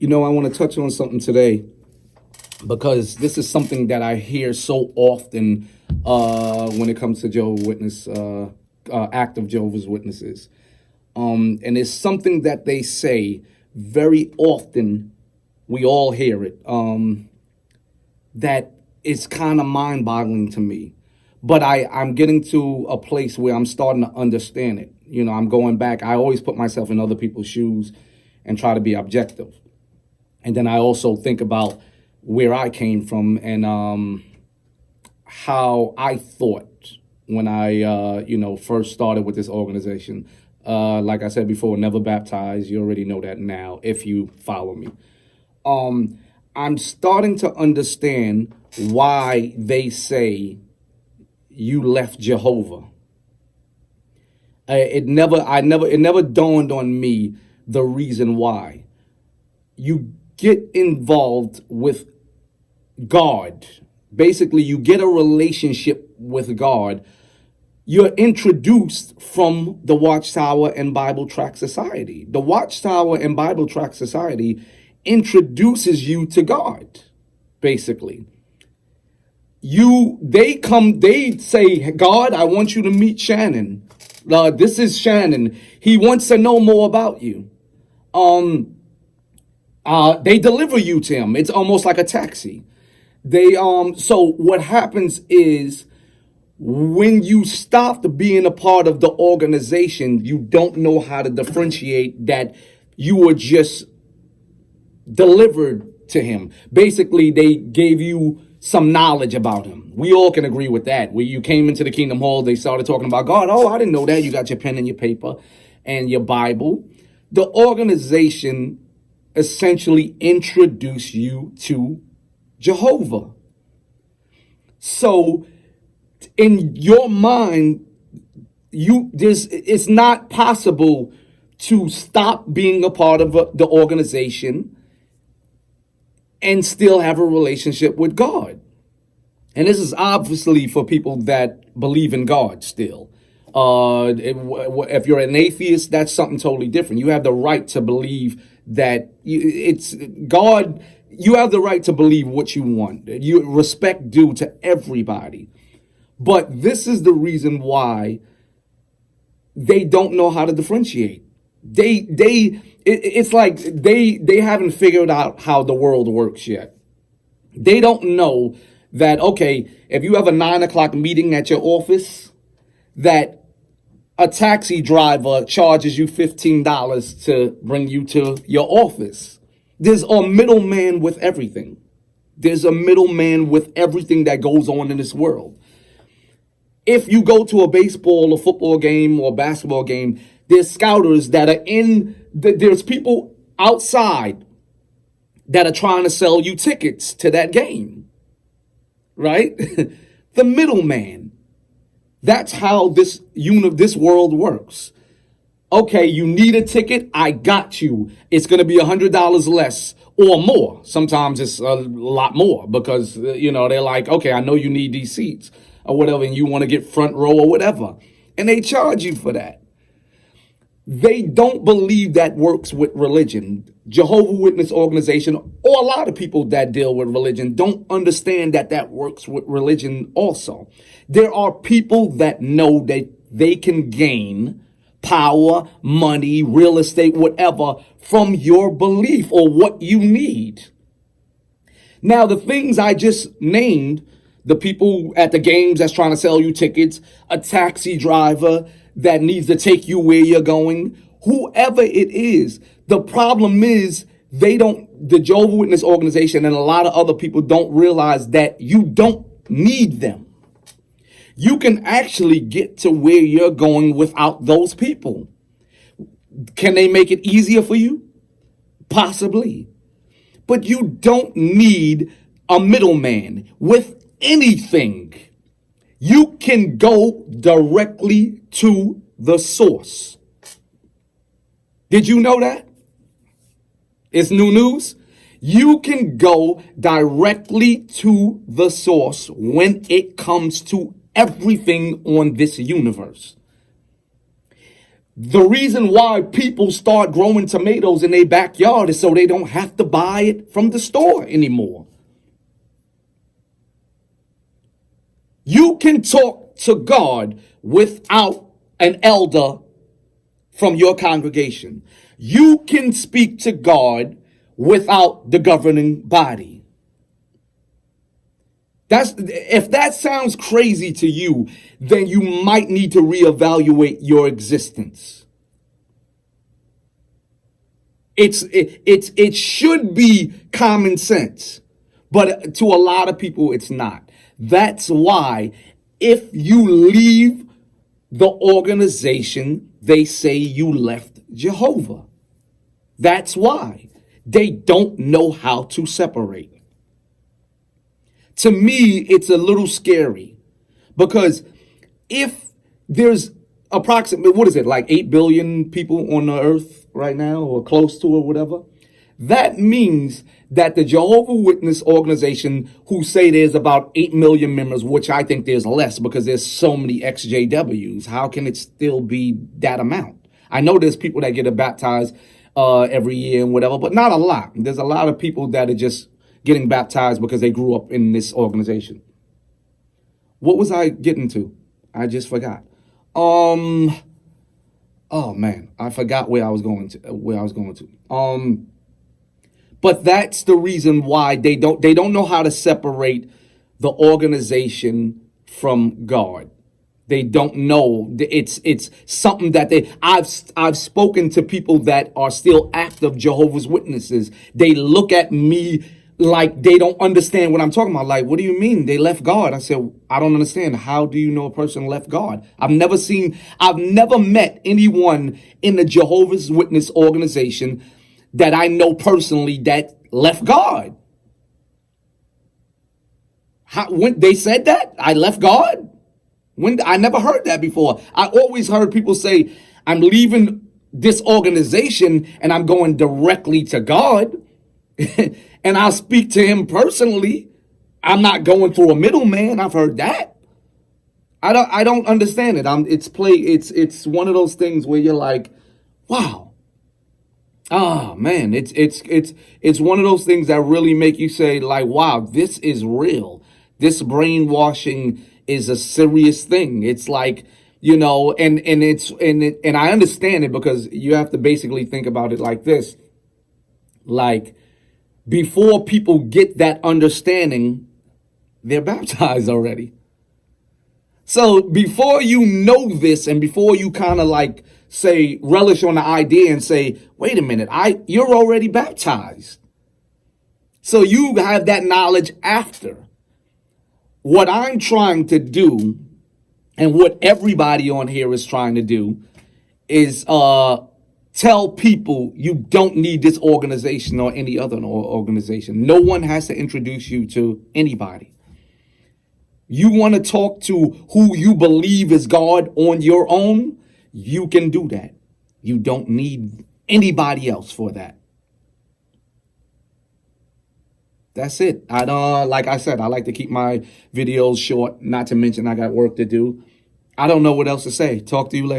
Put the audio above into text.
I want to touch on something today because this is something that I hear so often when it comes to Jehovah's Witness, active Jehovah's Witnesses. And it's something that they say very often. We all hear it. That it's kind of mind-boggling to me. But I'm getting to a place where I'm starting to understand it. I'm going back. I always put myself in other people's shoes and try to be objective. And then I also think about where I came from and how I thought when I, first started with this organization. Like I said before, never baptized. You already know that now if you follow me. I'm starting to understand why they say you left Jehovah. It never dawned on me the reason why. You get involved with God. Basically, you get a relationship with God. You're introduced from the Watchtower and Bible Tract Society. The Watchtower and Bible Tract Society introduces you to God, basically. They say, God, I want you to meet Shannon. This is Shannon. He wants to know more about you. They deliver you to him. It's almost like a taxi. So what happens is when you stop being a part of the organization, you don't know how to differentiate that you were just delivered to him. Basically, they gave you some knowledge about him. We all can agree with that. When you came into the Kingdom Hall, they started talking about God. Oh, I didn't know that. You got your pen and your paper and your Bible. The organization essentially introduced you to Jehovah. So in your mind, it's not possible to stop being a part of the organization and still have a relationship with God. And this is obviously for people that believe in God still. If you're an atheist, that's something totally different. You have the right to believe that it's God. You have the right to believe what you want. You respect due to everybody. But this is the reason why they don't know how to differentiate. It's like they haven't figured out how the world works yet. They don't know that, okay, if you have a 9 o'clock meeting at your office, that a taxi driver charges you $15 to bring you to your office. There's a middleman with everything. There's a middleman with everything that goes on in this world. If you go to a baseball or football game or basketball game, there's scouters that are there's people outside that are trying to sell you tickets to that game, right? The middleman. That's how this world works. Okay, you need a ticket, I got you. It's going to be $100 less or more. Sometimes it's a lot more because, they're like, okay, I know you need these seats or whatever, and you want to get front row or whatever. And they charge you for that. They don't believe that works with religion. Jehovah's Witness organization, or a lot of people that deal with religion, don't understand that works with religion also. There are people that know that they can gain power, money, real estate, whatever, from your belief or what you need. Now, the things I just named, the people at the games that's trying to sell you tickets, a taxi driver that needs to take you where you're going, whoever it is, the problem is the Jehovah's Witness organization and a lot of other people don't realize that you don't need them. You can actually get to where you're going without those people. Can they make it easier for you? Possibly. But you don't need a middleman with anything. You can go directly to the source. Did you know that? It's new news. You can go directly to the source when it comes to everything on this universe. The reason why people start growing tomatoes in their backyard is so they don't have to buy it from the store anymore. You can talk to God without an elder from your congregation. You can speak to God without the governing body. If that sounds crazy to you, then you might need to reevaluate your existence. It should be common sense, but to a lot of people, it's not. That's why if you leave the organization, they say you left Jehovah. That's why they don't know how to separate. To me, it's a little scary because if there's approximately, what is it, like 8 billion people on the earth right now or close to or whatever, that means that the Jehovah Witness organization, who say there's about 8 million members, which I think there's less because there's so many XJWs, how can it still be that amount? I know there's people that get baptized every year and whatever, but not a lot. There's a lot of people that are just getting baptized because they grew up in this organization. What was I getting to? I just forgot. Oh man, I forgot where I was going to. But that's the reason why they don't know how to separate the organization from God. They don't know. It's something that I've spoken to people that are still active Jehovah's Witnesses. They look at me like they don't understand what I'm talking about. Like, what do you mean they left God? I said, I don't understand. How do you know a person left God? I've never met anyone in the Jehovah's Witness organization that I know personally that left God. When they said that, I left God? I never heard that before. I always heard people say, I'm leaving this organization and I'm going directly to God. And I'll speak to him personally. I'm not going through a middleman. I've heard that. I don't understand it. It's one of those things where you're like, wow. Ah, man, it's one of those things that really make you say, like, wow, this is real. This brainwashing is a serious thing. It's like, and I understand it because you have to basically think about it like this. Like, before people get that understanding, they're baptized already. So before you know this and before you kind of like say relish on the idea and say, wait a minute, you're already baptized. So you have that knowledge after. What I'm trying to do and what everybody on here is trying to do is tell people you don't need this organization or any other organization. No one has to introduce you to anybody. You want to talk to who you believe is God on your own, you can do that. You don't need anybody else for that. That's it. Like I said, I like to keep my videos short, not to mention I got work to do. I don't know what else to say. Talk to you later.